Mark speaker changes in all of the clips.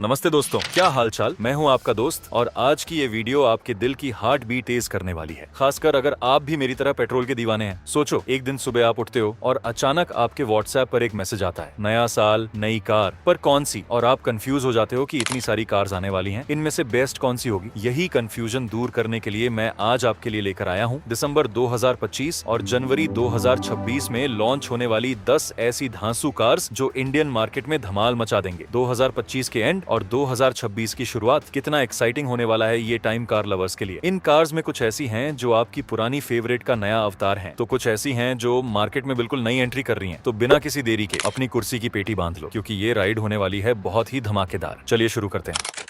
Speaker 1: नमस्ते दोस्तों, क्या हाल चाल। मैं हूं आपका दोस्त और आज की ये वीडियो आपके दिल की हार्ट बीट तेज करने वाली है। खासकर अगर आप भी मेरी तरह पेट्रोल के दीवाने हैं। सोचो, एक दिन सुबह आप उठते हो और अचानक आपके व्हाट्सएप पर एक मैसेज आता है, नया साल नई कार, पर कौन सी। और आप कंफ्यूज हो जाते हो कि इतनी सारी कार्स आने वाली हैं, इनमें से बेस्ट कौन सी होगी। यही कंफ्यूजन दूर करने के लिए मैं आज आपके लिए लेकर आया हूँ दिसंबर 2025 और जनवरी 2026 में लॉन्च होने वाली 10 ऐसी धांसू कार्स जो इंडियन मार्केट में धमाल मचा देंगे। 2025 के एंड और 2026 की शुरुआत कितना एक्साइटिंग होने वाला है ये टाइम कार लवर्स के लिए। इन कार्स में कुछ ऐसी हैं जो आपकी पुरानी फेवरेट का नया अवतार हैं, तो कुछ ऐसी हैं जो मार्केट में बिल्कुल नई एंट्री कर रही हैं। तो बिना किसी देरी के अपनी कुर्सी की पेटी बांध लो, क्योंकि ये राइड होने वाली है बहुत ही धमाकेदार। चलिए शुरू करते हैं।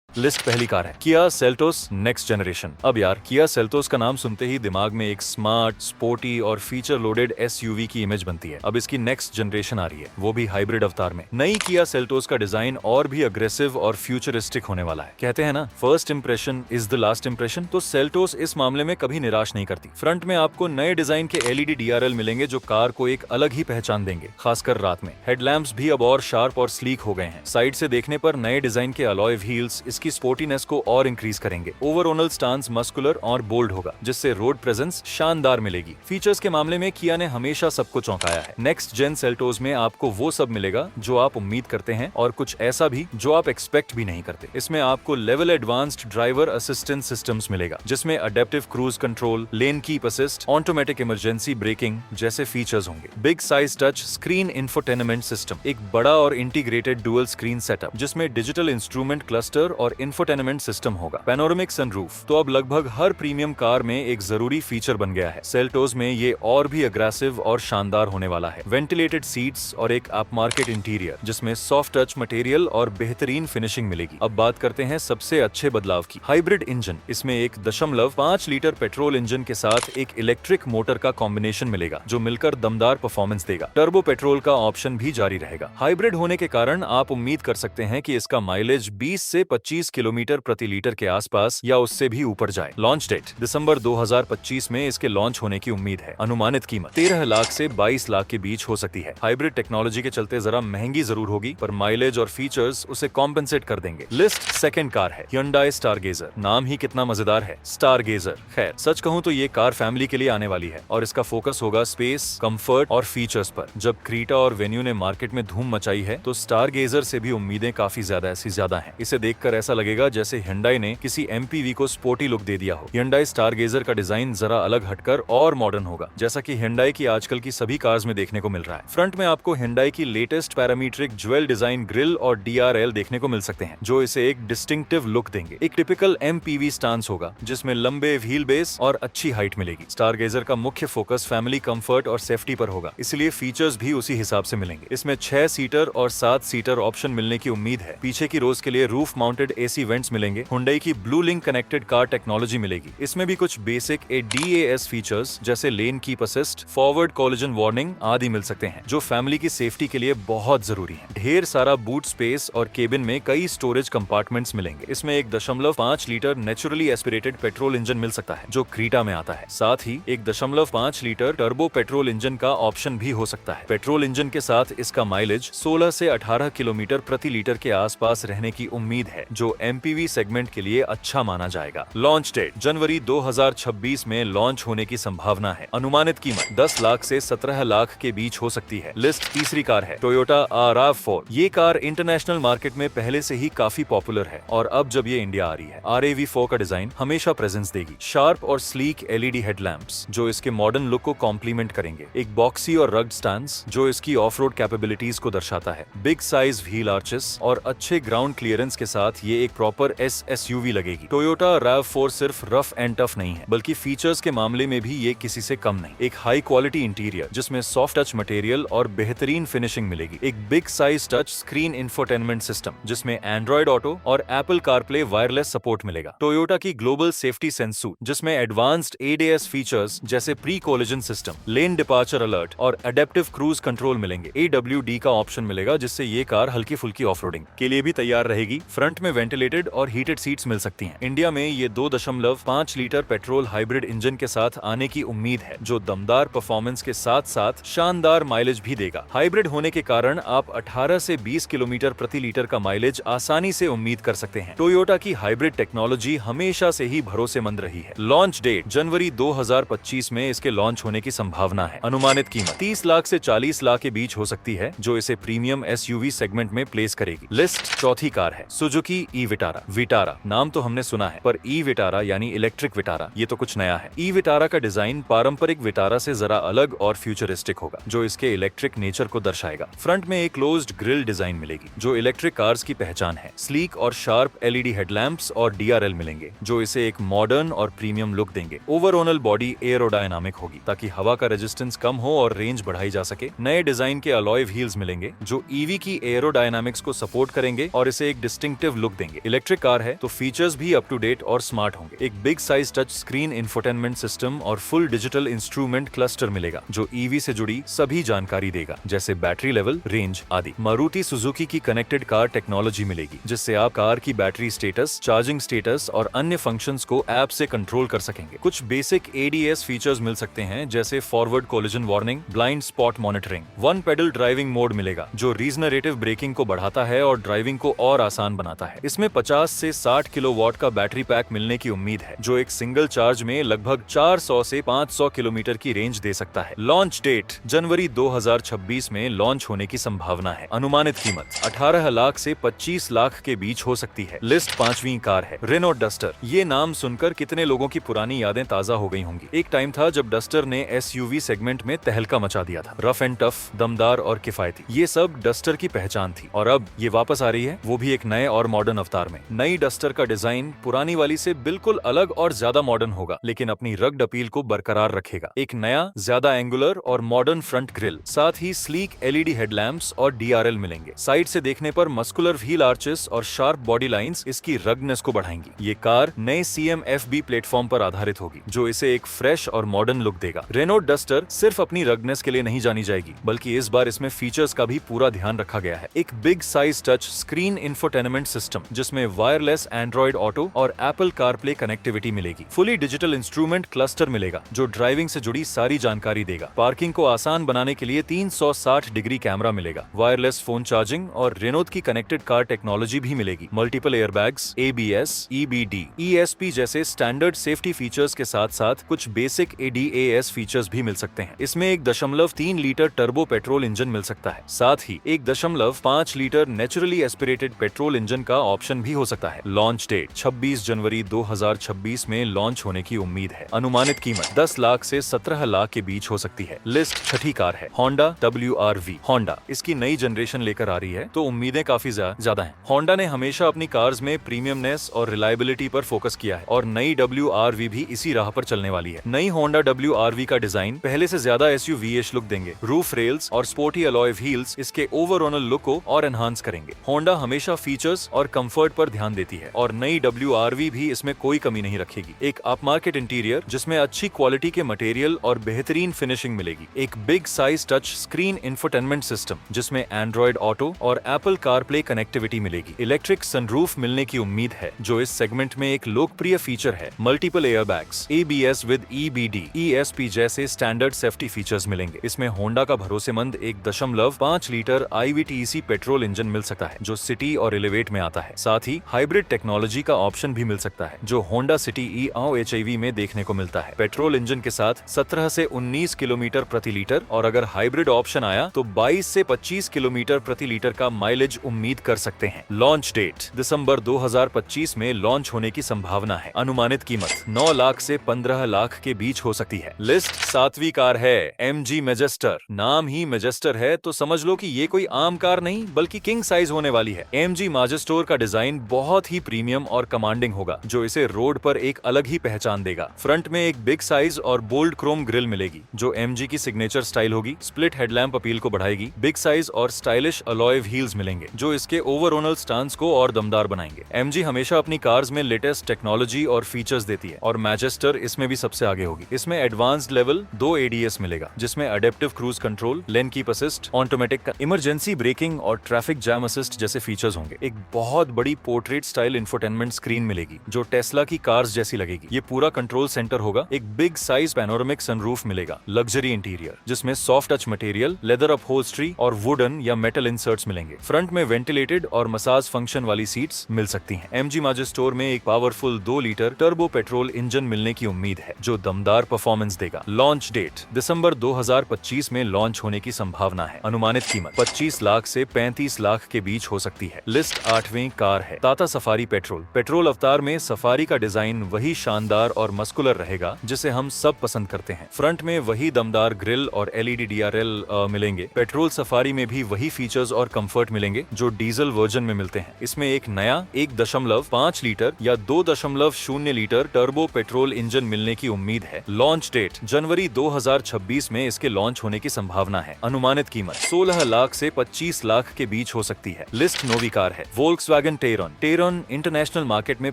Speaker 1: लिस्ट पहली कार है किया सेल्टोस नेक्स्ट जनरेशन। अब यार, किया सेल्टोस का नाम सुनते ही दिमाग में एक स्मार्ट, स्पोर्टी और फीचर लोडेड एसयूवी की इमेज बनती है। अब इसकी नेक्स्ट जनरेशन आ रही है, वो भी हाइब्रिड अवतार में। नई किया सेल्टोस का डिजाइन और भी अग्रेसिव और फ्यूचरिस्टिक होने वाला है। कहते हैं ना, first impression is the last impression. तो सेल्टोस इस मामले में कभी निराश नहीं करती। फ्रंट में आपको नए डिजाइन के एलईडी डीआरएल मिलेंगे जो कार को एक अलग ही पहचान देंगे, खासकर रात में। हेडलैम्प्स भी अब और शार्प और स्लीक हो गए हैं। साइड से देखने पर नए डिजाइन के अलॉय व्हील्स की स्पोर्टीनेस को और इंक्रीज करेंगे। ओवरऑल स्टांस मस्कुलर और बोल्ड होगा, जिससे रोड प्रेजेंस शानदार मिलेगी। फीचर्स के मामले में किया ने हमेशा सबको चौंकाया है। नेक्स्ट जेन सेल्टोस में आपको वो सब मिलेगा जो आप उम्मीद करते हैं और कुछ ऐसा भी जो आप एक्सपेक्ट भी नहीं करते। इसमें आपको level advanced driver assistance systems मिलेगा, जिसमें adaptive cruise control, lane keep assist, automatic emergency breaking जैसे फीचर्स होंगे। Big size touch screen infotainment system, एक बड़ा और इंटीग्रेटेड डुअल स्क्रीन सेटअप जिसमें डिजिटल इंस्ट्रूमेंट क्लस्टर और इंफोटेनमेंट सिस्टम होगा। पैनोरामिक सनरूफ तो अब लगभग हर प्रीमियम कार में एक जरूरी फीचर बन गया है। सेल्टोस में ये और भी अग्रेसिव और शानदार होने वाला है। वेंटिलेटेड सीट्स और एक अपमार्केट इंटीरियर जिसमें सॉफ्ट टच मटेरियल और बेहतरीन फिनिशिंग मिलेगी। अब बात करते हैं सबसे अच्छे बदलाव की, हाइब्रिड इंजन। इसमें 1.5 लीटर पेट्रोल इंजन के साथ एक इलेक्ट्रिक मोटर का कॉम्बिनेशन मिलेगा जो मिलकर दमदार परफॉर्मेंस देगा। टर्बो पेट्रोल का ऑप्शन भी जारी रहेगा। हाइब्रिड होने के कारण आप उम्मीद कर सकते हैं कि इसका माइलेज 20 से 25 किलोमीटर प्रति लीटर के आसपास या उससे भी ऊपर जाए। लॉन्च डेट दिसंबर 2025 में इसके लॉन्च होने की उम्मीद है। अनुमानित कीमत 13 लाख से 22 लाख के बीच हो सकती है। हाइब्रिड टेक्नोलॉजी के चलते जरा महंगी जरूर होगी, पर माइलेज और फीचर्स उसे कॉम्पेंसेट कर देंगे। लिस्ट सेकंड कार है Hyundai स्टारगेजर। नाम ही कितना मजेदार है, स्टारगेजर। खैर, सच कहूं तो ये कार फैमिली के लिए आने वाली है और इसका फोकस होगा स्पेस, कंफर्ट और फीचर्स पर। जब क्रीटा और वेन्यू ने मार्केट में धूम मचाई है, तो स्टारगेजर से भी उम्मीदें काफी ज्यादा हैं। इसे देखकर ऐसा लगेगा जैसे Hyundai ने किसी एमपीवी को स्पोर्टी लुक दे दिया हो। Hyundai स्टारगेजर का डिजाइन जरा अलग हटकर और मॉडर्न होगा, जैसा कि Hyundai की आजकल की सभी कार्स में देखने को मिल रहा है। फ्रंट में आपको Hyundai की latest parametric jewel design grill और डीआरएल देखने को मिल सकते हैं, जो इसे एक डिस्टिंक्टिव लुक देंगे। एक टिपिकल एमपीवी स्टांस होगा जिसमें लंबे व्हील बेस और अच्छी हाइट मिलेगी। स्टारगेजर का मुख्य फोकस फैमिली कंफर्ट और सेफ्टी पर होगा, इसलिए फीचर्स भी उसी हिसाब से मिलेंगे। इसमें 6 सीटर और 7 सीटर ऑप्शन मिलने की उम्मीद है। पीछे की रोज के लिए रूफ माउंटेड एसी वेंट्स मिलेंगे। Hyundai की blue link connected car technology मिलेगी। इसमें भी कुछ बेसिक ADAS फीचर्स जैसे lane keep assist, forward collision warning आदि मिल सकते हैं, जो फैमिली की सेफ्टी के लिए बहुत जरूरी है। ढेर सारा बूट स्पेस और केबिन में कई स्टोरेज कंपार्टमेंट्स मिलेंगे। इसमें 1.5 litre naturally aspirated petrol engine मिल सकता है, जो क्रीटा में आता है। साथ ही 1.5 लीटर टर्बो पेट्रोल इंजन का ऑप्शन भी हो सकता है। पेट्रोल इंजन के साथ इसका माइलेज 16 से 18 किलोमीटर प्रति लीटर के आसपास रहने की उम्मीद है, जो एमपीवी सेगमेंट के लिए अच्छा माना जाएगा। लॉन्च डेट जनवरी 2026 में लॉन्च होने की संभावना है। अनुमानित कीमत 10 लाख से 17 लाख के बीच हो सकती है। लिस्ट तीसरी कार है टोयोटा RAV4। ये कार इंटरनेशनल मार्केट में पहले से ही काफी पॉपुलर है और अब जब ये इंडिया आ रही है, RAV4 का डिजाइन हमेशा प्रेजेंस देगी। शार्प और स्लीक एलईडी हेडलैम्प्स जो इसके मॉडर्न लुक को कॉम्प्लीमेंट करेंगे। एक बॉक्सी और रग्ड स्टांस जो इसकी ऑफ रोड कैपेबिलिटीज को दर्शाता है। बिग साइज व्हील आर्चेस और अच्छे ग्राउंड क्लियरेंस के साथ ये एक प्रॉपर SUV लगेगी। टोयोटा RAV4 सिर्फ रफ एंड टफ नहीं है, बल्कि फीचर्स के मामले में भी ये किसी से कम नहीं। एक हाई क्वालिटी इंटीरियर जिसमें सॉफ्ट टच मटेरियल और बेहतरीन फिनिशिंग मिलेगी। एक big size touch screen infotainment system जिसमें एंड्रॉइड ऑटो और एप्पल कारप्ले वायरलेस सपोर्ट मिलेगा। टोयोटा की ग्लोबल सेफ्टी सेंस सूट जिसमें एडवांस्ड ADAS फीचर्स जैसे pre collision system, lane departure alert और अडेप्टिव क्रूज कंट्रोल मिलेंगे। AWD का ऑप्शन मिलेगा, जिससे ये कार हल्की फुल्की ऑफ रोडिंग के लिए भी तैयार रहेगी। फ्रंट में वेंटिलेटेड और हीटेड सीट्स मिल सकती हैं। इंडिया में ये 2.5 लीटर पेट्रोल हाइब्रिड इंजन के साथ आने की उम्मीद है, जो दमदार परफॉर्मेंस के साथ साथ शानदार माइलेज भी देगा। हाइब्रिड होने के कारण आप 18 से 20 किलोमीटर प्रति लीटर का माइलेज आसानी से उम्मीद कर सकते हैं। टोयोटा की हाइब्रिड टेक्नोलॉजी हमेशा से ही भरोसेमंद रही है। लॉन्च डेट जनवरी 2025 में इसके लॉन्च होने की संभावना है। अनुमानित कीमत 30 लाख से 40 लाख के बीच हो सकती है, जो इसे प्रीमियम एसयूवी सेगमेंट में प्लेस करेगी। लिस्ट चौथी कार है सुजुकी ई विटारा। विटारा नाम तो हमने सुना है, पर ई विटारा यानी इलेक्ट्रिक विटारा ये तो कुछ नया है। ई विटारा का डिजाइन पारंपरिक विटारा से जरा अलग और फ्यूचरिस्टिक होगा, जो इसके इलेक्ट्रिक नेचर को दर्शाएगा। फ्रंट में एक क्लोज्ड ग्रिल डिजाइन मिलेगी, जो इलेक्ट्रिक कार्स की पहचान है। स्लीक और शार्प एलईडी हेडलैम्प्स और डीआरएल मिलेंगे, जो इसे एक मॉडर्न और प्रीमियम लुक देंगे। ओवरऑल बॉडी एयरोडायनामिक होगी, ताकि हवा का रेजिस्टेंस कम हो और रेंज बढ़ाई जा सके। नए डिजाइन के अलॉय व्हील्स मिलेंगे, जो ईवी की एयरोडायनामिक्स को सपोर्ट करेंगे और इसे एक डिस्टिंक्टिव लुक देंगे। इलेक्ट्रिक कार है तो फीचर्स भी अप टू डेट और स्मार्ट होंगे। एक big size touch screen infotainment system और फुल डिजिटल इंस्ट्रूमेंट क्लस्टर मिलेगा, जो ईवी से जुड़ी सभी जानकारी देगा, जैसे बैटरी लेवल, रेंज आदि। मारुति सुजुकी की कनेक्टेड कार टेक्नोलॉजी मिलेगी, जिससे आप कार की बैटरी स्टेटस, चार्जिंग स्टेटस और अन्य फंक्शंस को ऐप से कंट्रोल कर सकेंगे। कुछ बेसिक एडीएस फीचर्स मिल सकते हैं, जैसे forward collision warning, blind spot monitoring. One pedal driving mode मिलेगा, जो रीजनरेटिव ब्रेकिंग को बढ़ाता है और ड्राइविंग को और आसान बनाता है। इसमें 50 से 60 किलोवाट का बैटरी पैक मिलने की उम्मीद है, जो एक सिंगल चार्ज में लगभग 400 से 500 किलोमीटर की रेंज दे सकता है। लॉन्च डेट जनवरी 2026 में लॉन्च होने की संभावना है। अनुमानित कीमत 18 लाख से 25 लाख के बीच हो सकती है। लिस्ट पांचवी कार है रेनो डस्टर। ये नाम सुनकर कितने लोगों की पुरानी यादें ताजा हो गई होंगी। एक टाइम था जब डस्टर ने एसयूवी सेगमेंट में तहलका मचा दिया था। रफ एंड टफ, दमदार और किफायती, ये सब डस्टर की पहचान थी। और अब ये वापस आ रही है, वो भी एक नए और मॉडर्न अवतार में। नई डस्टर का डिजाइन पुरानी वाली से बिल्कुल अलग और ज्यादा मॉडर्न होगा, लेकिन अपनी रग्ड अपील को बरकरार रखेगा। एक नया, ज्यादा एंगुलर और मॉडर्न फ्रंट ग्रिल, साथ ही स्लीक एलईडी हेडलैम्प्स और डीआरएल मिलेंगे। साइड से देखने पर मस्कुलर व्हील आर्चेस और शार्प बॉडी लाइंस इसकी रग्डनेस को बढ़ाएंगी। ये कार नए CMFB प्लेटफॉर्म पर आधारित होगी, जो इसे एक फ्रेश और मॉडर्न लुक देगा। रेनो डस्टर सिर्फ अपनी रग्डनेस के लिए नहीं जानी जाएगी, बल्कि इस बार इसमें फीचर्स का भी पूरा ध्यान रखा गया है। एक big size touch screen infotainment system, जिसमें वायरलेस एंड्रॉइड ऑटो और एप्पल कारप्ले कनेक्टिविटी मिलेगी। फुली डिजिटल इंस्ट्रूमेंट क्लस्टर मिलेगा, जो ड्राइविंग से जुड़ी सारी जानकारी देगा। पार्किंग को आसान बनाने के लिए 360 डिग्री कैमरा मिलेगा। वायरलेस फोन चार्जिंग और रेनोद की कनेक्टेड कार टेक्नोलॉजी भी मिलेगी। Multiple airbags, ABS, EBD, ESP जैसे स्टैंडर्ड सेफ्टी फीचर्स के साथ साथ कुछ बेसिक ADAS फीचर्स भी मिल सकते हैं। इसमें 1.3 लीटर टर्बो पेट्रोल इंजन मिल सकता है। साथ ही 1.5 litre naturally aspirated petrol engine का ऑप्शन भी हो सकता है। लॉन्च डेट 26 जनवरी 2026 में लॉन्च होने की उम्मीद है। अनुमानित कीमत 10 लाख से 17 लाख के बीच हो सकती है। लिस्ट छठी कार है होंडा WRV। होंडा इसकी नई जनरेशन लेकर आ रही है, तो उम्मीदें काफी ज्यादा हैं। होंडा ने हमेशा अपनी कार्स में प्रीमियमनेस और रिलायबिलिटी पर फोकस किया है, और नई WRV भी इसी राह पर चलने वाली है। नई होंडा WRV का डिजाइन पहले से ज्यादा SUV-ish लुक देंगे। रूफ रेल्स और स्पोर्टी अलॉय व्हील्स इसके ओवरऑल लुक को और एनहांस करेंगे। होंडा हमेशा फीचर्स और कंफर्ट पर ध्यान देती है, और नई WRV भी इसमें कोई कमी नहीं रखेगी। एक अपमार्केट इंटीरियर, जिसमें अच्छी क्वालिटी के मटेरियल और बेहतरीन फिनिशिंग मिलेगी। एक big size touch screen infotainment system, जिसमें एंड्रॉइड ऑटो और एप्पल कारप्ले कनेक्टिविटी मिलेगी। इलेक्ट्रिक सनरूफ मिलने की उम्मीद है, जो इस सेगमेंट में एक लोकप्रिय फीचर है। Multiple airbags, ABS with EBD, ESP जैसे स्टैंडर्ड सेफ्टी फीचर्स मिलेंगे। इसमें होंडा का भरोसेमंद 1.5 लीटर IVTEC पेट्रोल इंजन मिल सकता है, जो सिटी और एलिवेट में आता है। साथ ही हाइब्रिड टेक्नोलॉजी का ऑप्शन भी मिल सकता है, जो होंडा सिटी e-HIV में देखने को मिलता है। पेट्रोल इंजन के साथ 17 से 19 किलोमीटर प्रति लीटर, और अगर हाइब्रिड ऑप्शन आया तो 22 से 25 किलोमीटर प्रति लीटर का माइलेज उम्मीद कर सकते हैं। लॉन्च डेट दिसंबर 2025 में लॉन्च होने की संभावना है। अनुमानित कीमत 9 लाख से 15 लाख के बीच हो सकती है। लिस्ट सातवीं कार है MG मैजेस्टर। नाम ही मैजेस्टर है, तो समझ लो कि ये कोई आम कार नहीं बल्कि किंग साइज होने वाली है। MG मैजेस्टर का डिजाइन बहुत ही प्रीमियम और कमांडिंग होगा, जो इसे रोड पर एक अलग ही पहचान देगा। फ्रंट में एक बिग साइज और बोल्ड क्रोम ग्रिल मिलेगी, जो MG की सिग्नेचर स्टाइल होगी। स्प्लिट हेडलैम्प अपील को बढ़ाएगी। बिग साइज और स्टाइलिश अलॉय व्हील्स मिलेंगे, जो इसके ओवरऑल स्टांस को और दमदार बनाएंगे। MG हमेशा अपनी कार्स में लेटेस्ट टेक्नोलॉजी और फीचर्स देती है, और मैजेस्टर इसमें भी सबसे आगे होगी। इसमें एडवांस्ड लेवल 2 ADS मिलेगा, जिसमें adaptive cruise control, lane keep assist, automatic emergency breaking और ट्रैफिक जैम असिस्ट जैसे फीचर्स होंगे। एक बहुत बड़ी पोर्ट्रेट स्टाइल इंफोटेनमेंट स्क्रीन मिलेगी जो टेस्ला की कार्स जैसी लगेगी। ये पूरा कंट्रोल सेंटर होगा। एक बिग साइज पैनोरामिक सनरूफ मिलेगा। लग्जरी इंटीरियर जिसमें soft touch material, leather upholstery और वुडन या मेटल इंसर्ट्स मिलेंगे। फ्रंट में वेंटिलेटेड और मसाज फंक्शन वाली सीट्स मिल सकती हैं। एमजी माजेस्टोर में एक powerful 2 litre turbo petrol engine मिलने की उम्मीद है जो दमदार परफॉर्मेंस देगा। लॉन्च डेट दिसंबर 2025 में लॉन्च होने की संभावना है। अनुमानित कीमत 25 लाख से 35 लाख के बीच हो सकती है। लिस्ट 8वीं कार है टाटा सफारी पेट्रोल। पेट्रोल अवतार में सफारी का डिजाइन वही शानदार और मस्कुलर रहेगा जिसे हम सब पसंद करते हैं। फ्रंट में वही दमदार ग्रिल और एलईडी डीआरएल मिलेंगे। पेट्रोल सफारी में भी वही फीचर्स और कंफर्ट मिलेंगे जो डीजल वर्जन में मिलते हैं। इसमें एक नया 1.5 लीटर या 2.0 लीटर टर्बो पेट्रोल इंजन मिलने की उम्मीद है। लॉन्च डेट जनवरी 2026 में इसके लॉन्च होने की संभावना है। अनुमानित कीमत 16 लाख से 25 लाख के बीच हो सकती है। लिस्ट 9वीं कार है Volkswagen Tayron. Tayron international market में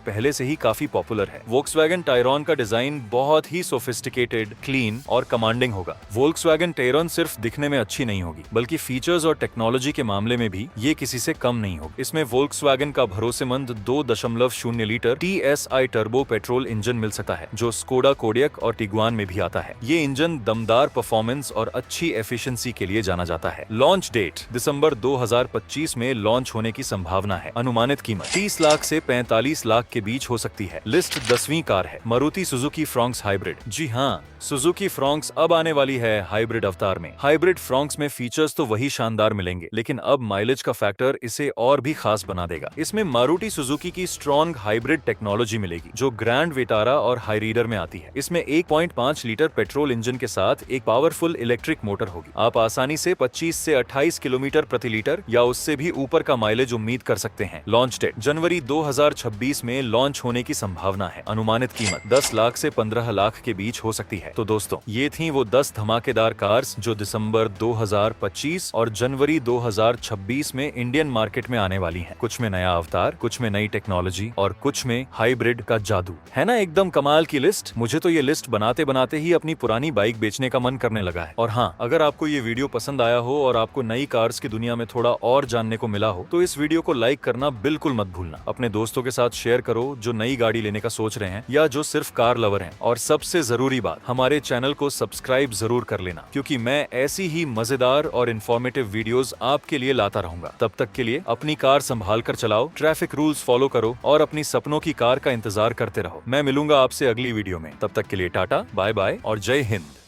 Speaker 1: पहले से ही काफी पॉपुलर है। वोल्क्सवैगन टायरॉन का डिजाइन बहुत ही सोफिस्टिकेटेड, क्लीन और कमांडिंग होगा। वोल्क्सवैगन टेरॉन सिर्फ दिखने में अच्छी नहीं होगी बल्कि फीचर्स और टेक्नोलॉजी के मामले में भी ये किसी से कम नहीं होगी। इसमें वोल्क्सवैगन का भरोसेमंद 2.0 litre TSI turbo petrol engine मिल सकता है जो स्कोडा कोडियक और टिगुआन में भी आता है। ये इंजन दमदार परफॉर्मेंस और अच्छी एफिशिएंसी के लिए जाना जाता है। लॉन्च डेट दिसंबर 2025 में लॉन्च होने की संभावना है। अनुमानित कीमत 30 लाख से 45 लाख के बीच हो सकती है। लिस्ट 10वीं कार है मारुति सुजुकी फ्रॉन्क्स हाइब्रिड। जी हाँ, सुजुकी फ्रॉन्क्स अब आने वाली है हाइब्रिड अवतार में। हाइब्रिड फ्रॉन्क्स में फीचर्स तो वही शानदार मिलेंगे लेकिन अब माइलेज का फैक्टर इसे और भी खास बना देगा। इसमें मारुति सुजुकी की स्ट्रॉन्ग हाइब्रिड टेक्नोलॉजी मिलेगी जो ग्रैंड विटारा और हाईरीडर में आती है। इसमें 1.5 लीटर पेट्रोल इंजन के साथ एक पावरफुल इलेक्ट्रिक मोटर होगी। आप आसानी से 25 से 28 किलोमीटर प्रति लीटर या उससे भी ऊपर का माइलेज उम्मीद कर सकते हैं। लॉन्च डेट जनवरी 2026 में लॉन्च होने की संभावना है। अनुमानित कीमत 10 लाख से 15 लाख के बीच हो सकती है। तो दोस्तों, ये थी वो 10 धमाकेदार कार्स जो दिसंबर 2025 और जनवरी 2026 में इंडियन मार्केट में आने वाली हैं। कुछ में नया अवतार, कुछ में नई टेक्नोलॉजी और कुछ में हाइब्रिड का जादू। है ना एकदम कमाल की लिस्ट। मुझे तो ये लिस्ट बनाते बनाते ही अपनी पुरानी बाइक बेचने का मन करने लगा है। और हाँ, अगर आपको ये वीडियो पसंद आया हो और आपको नई कार्स की दुनिया में थोड़ा और जानने को मिला हो तो इस वीडियो को लाइक करना बिल्कुल मत भूलना। अपने दोस्तों के साथ शेयर करो जो नई गाड़ी लेने का सोच रहे हैं या जो सिर्फ कार लवर हैं। और सबसे जरूरी बात, हमारे चैनल को सब्सक्राइब जरूर कर लेना क्योंकि मैं ऐसी ही मजेदार और इन्फॉर्मेटिव वीडियोस आपके लिए लाता रहूंगा। तब तक के लिए अपनी कार संभाल कर चलाओ, ट्रैफिक रूल्स फॉलो करो और अपनी सपनों की कार का इंतजार करते रहो। मैं मिलूंगा आपसे अगली वीडियो में। तब तक के लिए टाटा, बाय बाय और जय हिंद।